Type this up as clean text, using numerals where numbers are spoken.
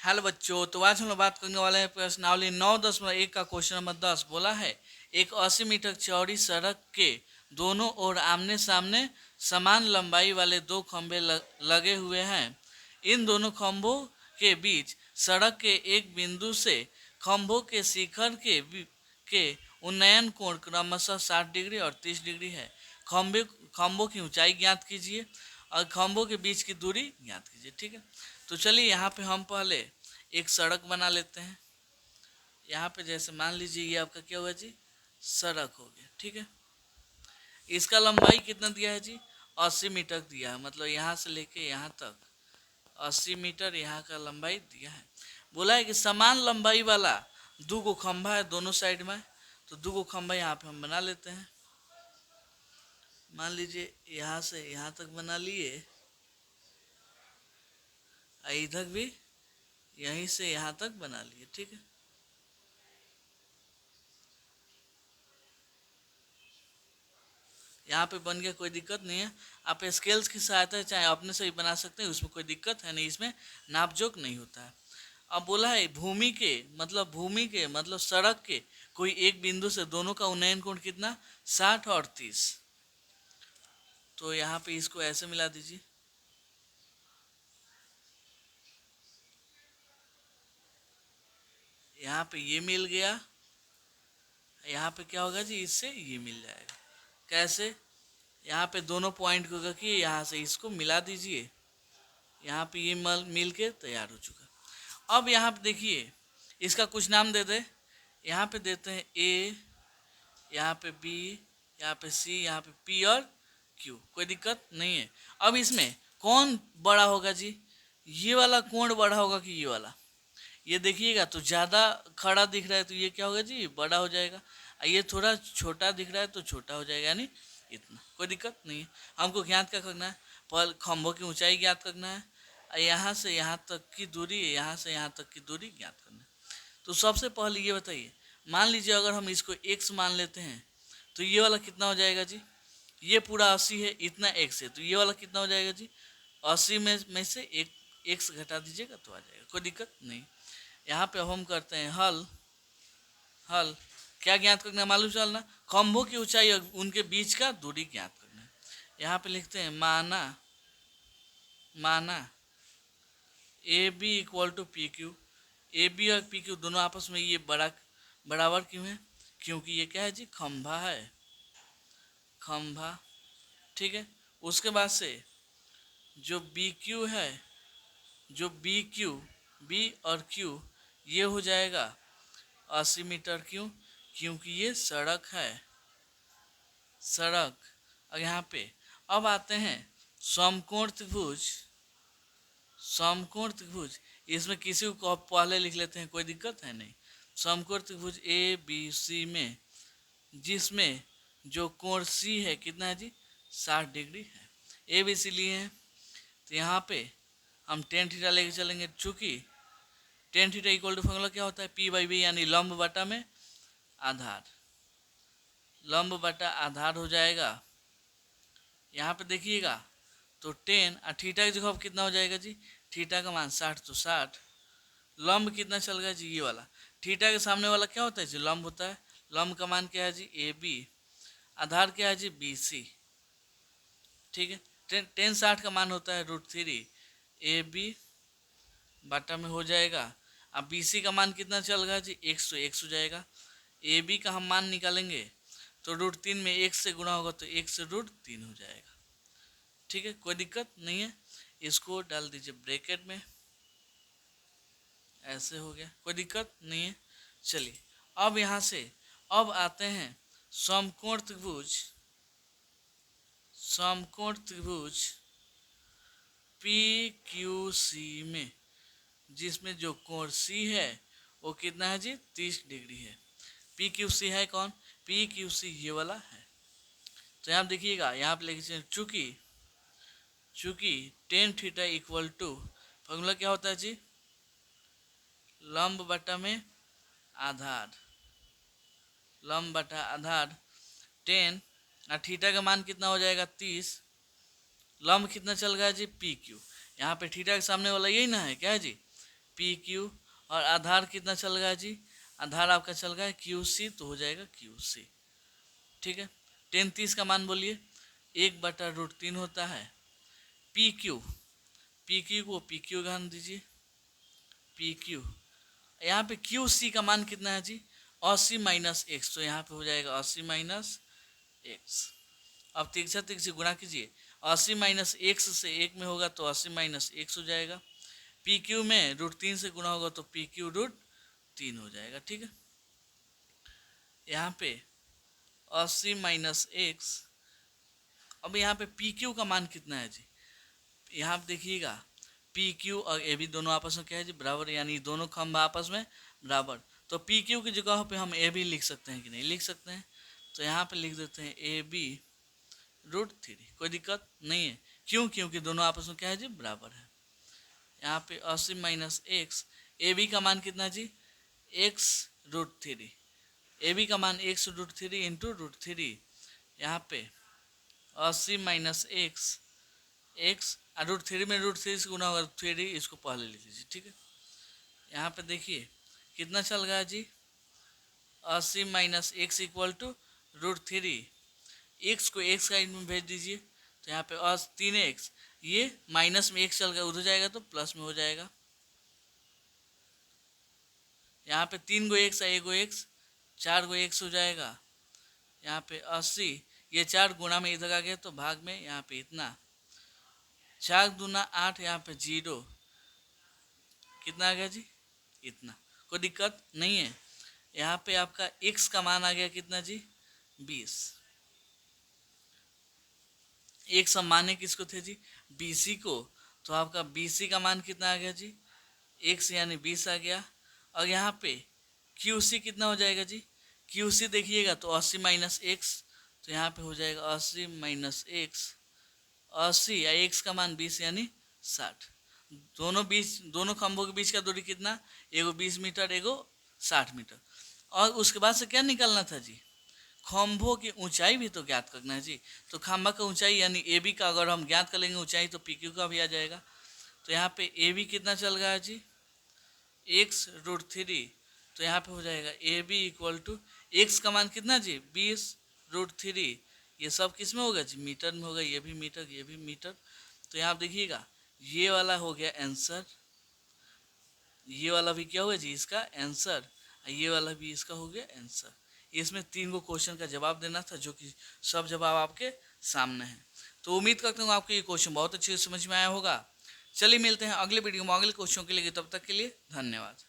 Hello बच्चों, तो आज हम लोग बात करने वाले हैं प्रश्नावली 9.1 का क्वेश्चन नंबर 10 बोला है। एक 80 मीटर चौड़ी सड़क के दोनों ओर आमने सामने समान लंबाई वाले दो खंभे लगे हुए हैं। इन दोनों खंभों के बीच सड़क के एक बिंदु से खंभों के शिखर के उन्नयन कोण क्रमशः 60 डिग्री और 30 डिग्री है। खंभे खंभों की ऊंचाई ज्ञात कीजिए और खंभों के बीच की दूरी ज्ञात कीजिए। ठीक है, तो चलिए यहाँ पे हम पहले एक सड़क बना लेते हैं। यहाँ पे जैसे मान लीजिए ये आपका क्या हुआ जी, सड़क हो गया। ठीक है, इसका लंबाई कितना दिया है जी, 80 मीटर दिया है। मतलब यहाँ से लेके यहाँ तक 80 मीटर यहाँ का लंबाई दिया है। बोला है कि समान लंबाई वाला दो गो खंभा है दोनों साइड में, तो दो गो खंभा यहाँ पे हम बना लेते हैं। मान लीजिए यहाँ से यहाँ तक बना लिए, इधर भी यहीं से यहाँ तक बना लिए। ठीक है, यहाँ पे बन गया, कोई दिक्कत नहीं है। आप स्केल्स की सहायता चाहे अपने से ही बना सकते हैं, उसमें कोई दिक्कत है नहीं, इसमें नापजोक नहीं होता है। अब बोला है भूमि के मतलब सड़क के कोई एक बिंदु से दोनों का उन्नयन कोण कितना, 60 और 30। तो यहाँ पे इसको ऐसे मिला दीजिए। यहाँ पे ये मिल गया, यहाँ पे क्या होगा जी, इससे ये मिल जाएगा। कैसे, यहाँ पे दोनों पॉइंट को रखिए, यहाँ से इसको मिला दीजिए। यहाँ पे ये मिल के तैयार हो चुका। अब यहाँ पे देखिए, इसका कुछ नाम दे दे। यहाँ पे देते हैं ए, यहाँ पे बी, यहाँ पे सी, यहाँ पे पी और क्यू। कोई दिक्कत नहीं है। अब इसमें कौन बड़ा होगा जी, ये वाला कोण बड़ा होगा कि ये वाला? ये देखिएगा तो ज़्यादा खड़ा दिख रहा है तो ये क्या होगा जी, बड़ा हो जाएगा। ये थोड़ा छोटा दिख रहा है तो छोटा हो जाएगा, यानी इतना। कोई दिक्कत नहीं है। हमको ज्ञात क्या करना है, पहले खंभों की ऊंचाई ज्ञात करना है, यहाँ से यहाँ तक की दूरी, यहाँ से यहाँ तक की दूरी ज्ञात करना है। तो सबसे पहले ये बताइए, मान लीजिए अगर हम इसको x मान लेते हैं तो ये वाला कितना हो जाएगा जी, ये पूरा 80 है, इतना x है, तो ये वाला कितना हो जाएगा जी, 80 में से एक x घटा दीजिएगा तो आ जाएगा। कोई दिक्कत नहीं। यहाँ पे हम करते हैं हल। क्या ज्ञात करना है, मालूम चलना, खंभों की ऊंचाई और उनके बीच का दूरी ज्ञात करना है। यहाँ पे लिखते हैं माना A B equal to P Q. A B और पी क्यू दोनों आपस में ये बराबर क्यों है, क्योंकि ये क्या है जी, खंभा है, खंभा। ठीक है, उसके बाद से जो बी क्यू है, जो बी और क्यू, ये हो जाएगा 80 मीटर। क्यों, क्योंकि ये सड़क है, सड़क। और यहाँ पे अब आते हैं समकोण त्रिभुज। समकोण त्रिभुज, इसमें किसी को पहले लिख लेते हैं, कोई दिक्कत है नहीं। समकोण त्रिभुज ए बी सी में, जिसमें जो कोण सी है कितना है जी, 60 डिग्री है। ए बी सी लिए हैं तो यहाँ पे हम टेन थीटा लेके चलेंगे। चूँकि tan theta equal to formula क्या होता है, पी बाई बी, यानी लंब बटा में आधार। लंब बटा आधार हो जाएगा। यहाँ पे देखिएगा तो 10 और थीटा की जगह कितना हो जाएगा जी, थीटा का मान 60, तो 60। लंब कितना चल गया जी, ये वाला। थीटा के सामने वाला क्या होता है जी, लंब होता है। लंब का मान क्या है जी, ए बी। आधार क्या है जी, बी सी। ठीक है, 10 60 का मान होता है √3 ए बी बटा में हो जाएगा। अब बी सी का मान कितना चल गया जी, 100 हो जाएगा। ए बी का हम मान निकालेंगे तो √3 में 1 से गुणा होगा तो 1 से √3 हो जाएगा। ठीक है, कोई दिक्कत नहीं है। इसको डाल दीजिए ब्रैकेट में, ऐसे हो गया, कोई दिक्कत नहीं है। चलिए अब यहाँ से अब आते हैं समकोण त्रिभुज। समकोण त्रिभुज पी क्यू सी में, जिसमें जो कोण सी है वो कितना है जी, 30 डिग्री है। पी क्यू सी है कौन, पी क्यू सी ये वाला है। तो यहाँ देखिएगा, यहाँ पे लिखिए चूँकि tan theta equal to, formula क्या होता है जी, लंब बटा में आधार। लंब बटा आधार 10 और थीटा का मान कितना हो जाएगा, 30। लंब कितना चल गया जी, पी क्यू। यहाँ पे थीटा के सामने वाला यही ना है क्या है जी, पी क्यू, और आधार कितना चल रहा है जी, आधार आपका चल रहा है क्यू सी, तो हो जाएगा क्यू सी। ठीक है, 10 30 का मान बोलिए, 1/√3 होता है पी क्यू, पी क्यू को पी क्यू घन दीजिए, पी क्यू, यहाँ पे क्यू सी का मान कितना है जी, 80 - x, तो यहाँ पे हो जाएगा 80 - x। अब तिरछा तिरछी गुणा कीजिए, 80 - x से 1 में होगा तो 80 - x हो जाएगा, पी क्यू में √3 से गुणा होगा तो पी क्यू √3 हो जाएगा। ठीक है, यहाँ पे 80 - x, अब यहाँ पे पी क्यू का मान कितना है जी, यहाँ पे देखिएगा पी क्यू और ए बी दोनों आपस में क्या है जी, बराबर, यानी दोनों खंभ आपस में बराबर, तो पी क्यू की जगह पे हम ए बी लिख सकते हैं कि नहीं लिख सकते हैं, तो यहाँ पे लिख देते हैं ए बी √3, कोई दिक्कत नहीं है, क्यों, क्योंकि दोनों आपस में क्या है जी, बराबर है। यहाँ पे 80 - x, ए बी का मान कितना जी, x√3, ए बी का मान x√3 इंटू √3, यहाँ पे 80 - x, x √3 में √3 से गुना होगा 3, इसको पहले लिख लीजिए। ठीक है, यहाँ पे देखिए कितना चल रहा है जी, 80 - x इक्वल टू √3, x को x साइड में भेज दीजिए, तो यहाँ पे 3x, ये माइनस में x चल गया, उधर जाएगा तो प्लस में हो जाएगा, यहाँ पे 3 गो x है, 1 गो x, 4 गो x हो जाएगा, यहाँ पे 80, ये 4 गुणा में इधर आ गया तो भाग में, यहाँ पे इतना 4 दूना 8, यहाँ पे 0, कितना आ गया जी, इतना, कोई दिक्कत नहीं है। यहाँ पे आपका x का मान आ गया कितना जी, 20, x हम माने किसको थे जी, BC को, तो आपका BC का मान कितना आ गया जी, x यानी 20 आ गया, और यहाँ पे QC कितना हो जाएगा जी, QC देखिएगा तो 80 - x, तो यहाँ पे हो जाएगा 80 - x, 80 या x का मान 20 यानी 60, दोनों खंभों के बीच का दूरी कितना, एगो 20 मीटर, एगो 60 मीटर, और उसके बाद से क्या निकालना था जी, खंभों की ऊंचाई भी तो ज्ञात करना है जी, तो खंभा का ऊंचाई यानी ए बी का अगर हम ज्ञात कर लेंगे ऊंचाई तो पी क्यू का भी आ जाएगा, तो यहाँ पे ए बी कितना चल रहा है जी, x√3, तो यहाँ पे हो जाएगा A B equal to, X का मान कितना जी, 20√3, ये सब किस में होगा जी, मीटर में होगा, ये भी मीटर, ये भी मीटर, तो यहाँ देखिएगा ये वाला हो गया आंसर, ये वाला भी क्या होगा जी, इसका आंसर, ये वाला भी इसका हो गया आंसर। इसमें 3 गो क्वेश्चन का जवाब देना था, जो कि सब जवाब आपके सामने हैं। तो उम्मीद करता हूँ आपको ये क्वेश्चन बहुत अच्छे से समझ में आया होगा। चलिए मिलते हैं अगले वीडियो में अगले क्वेश्चन के लिए, तब तक के लिए धन्यवाद।